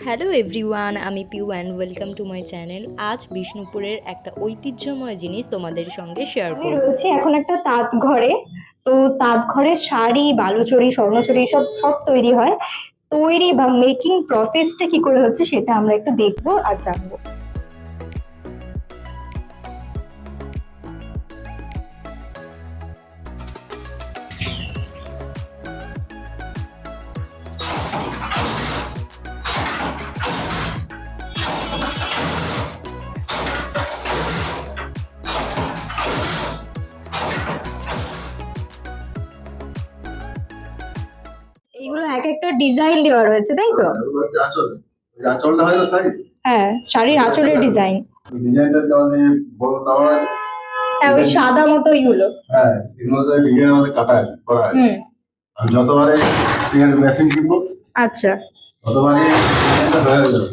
Hello everyone, আমি Piu and welcome to my channel. আজ বিষ্ণুপুরের একটা ঐতিহ্যময় জিনিস তোমাদের সঙ্গে শেয়ার আমি করব। রয়েছি এখন একটা তাঁত ঘরে। তো তাঁত ঘরে শাড়ি, বালুচরী, স্বর্ণচরী সব সব তৈরি হয়। তৈরি বা মেকিং প্রসেসটা কি করে হচ্ছে সেটা আমরা একটু দেখবো আর জানবো। এইগুলো এক একটা ডিজাইন দেওয়া রয়েছে, তাই তো? আঁচলটা হয় না শাড়ি। হ্যাঁ, শাড়ির আঁচলের ডিজাইন। ডিজাইনটা আমাদের বড় দেওয়া আছে। হ্যাঁ, ওই সাদা মতো এইগুলো। হ্যাঁ, এগুলো ডিজাইন আমাদের কাটা আছে, করা আছে। আর যতবারে মেশিন কিনবো, আচ্ছা, ততবারে ডিজাইনটা হয়ে যাবে।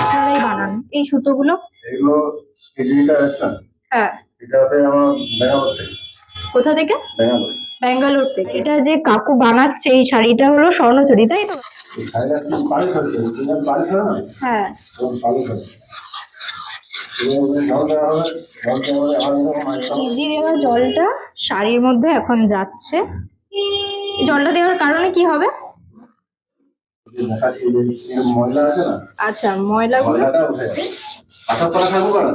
আপনারাই বানান এই সুতোগুলো? এগুলো এই যেটা আছে না, হ্যাঁ। এটা আছে আমার বেঙ্গালোর থেকে। কোথা থেকে? বেঙ্গালোর। ব্যাঙ্গালোর থেকে। এটা যে কাকু বানাচ্ছে এই শাড়িটা হলো স্বর্ণচরী, তাই তো? এই শাড়িটা কি পালিশ হচ্ছে, পালিশ হয় না? হ্যাঁ। পালিশ হচ্ছে। জল দেওয়া হবে, জল দেওয়া হবে, আলাদা রকম আইটেম। ইজি দেওয়া জলটা শাড়ির মধ্যে এখন যাচ্ছে। জলটা দেওয়ার কারণে কি হবে? দেখাচ্ছি যে ময়লা আছে না, আচ্ছা, ময়লাগুলো ময়লাটা উঠে যাবে। আশা করা থাকবো না।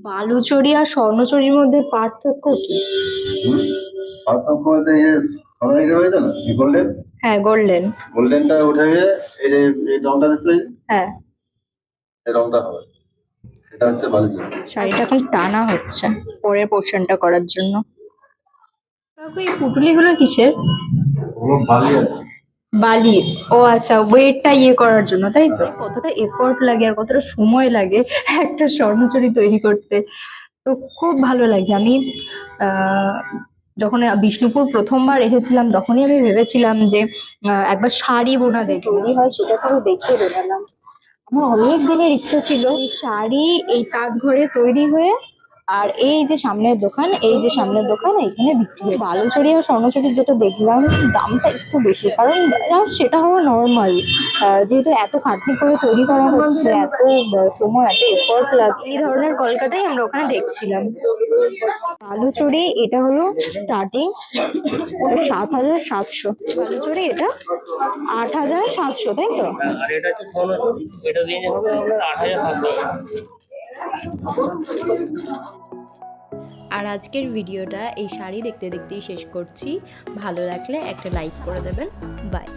বালুচরী আর স্বর্ণচরীর মধ্যে পার্থক্য কি? পার্থক্য বলতে এই যে সোনালিকা রয়েছে না, এই গোল্ডেন, হ্যাঁ, গোল্ডেন। গোল্ডেনটা উঠে গিয়ে এই যে এই রংটা দিচ্ছে, হ্যাঁ, এই রংটা হবে, এটা হচ্ছে বালুচরী। শাড়িটা এখন টানা হচ্ছে পরের পোর্শনটা করার জন্য। কাকু, এই পুটুলিগুলো কিসের? ওগুলো বালি আছে। বালি। ও আচ্ছা, ওয়েটটা ইয়ে করার জন্য, তাই তো? কতটা এফোর্ট লাগে আর কতটা সময় লাগে একটা স্বর্ণচরী তৈরি করতে। তো খুব ভালো লাগছে। আমি আহ, যখন বিষ্ণুপুর প্রথমবার এসেছিলাম তখনই আমি ভেবেছিলাম যে একবার শাড়ি বোনা দেখি তৈরি হয় সেটাকেও দেখে বেরালাম। আমার অনেক দিনের ইচ্ছে ছিল এই শাড়ি এই তাঁত ঘরে তৈরি হয়ে আর এই যে সামনের দোকান এখানে বিক্রি হয়। বালুচরী আর স্বর্ণচরী যেটা দেখলাম দামটা একটু বেশি, কারণ সেটা হওয়া নর্মাল। যেহেতু এত খাটনি করে তৈরি করা হচ্ছে, এত সময়, এত এফোর্ট লাগছে, এই ধরনের কলকাতাই আমরা ওখানে দেখছিলাম। বালুচরী এটা হলো স্টার্টিং 7,700, বালুচরী এটা 8,700, তাই তো? আর এটা হচ্ছে স্বর্ণচুরি, এটা দিয়ে হবে আপনার 8,700 টাকা। আর আজকের ভিডিওটা এই শাড়ি দেখতে দেখতেই শেষ করছি। ভালো লাগলে একটা লাইক করে দেবেন। বাই।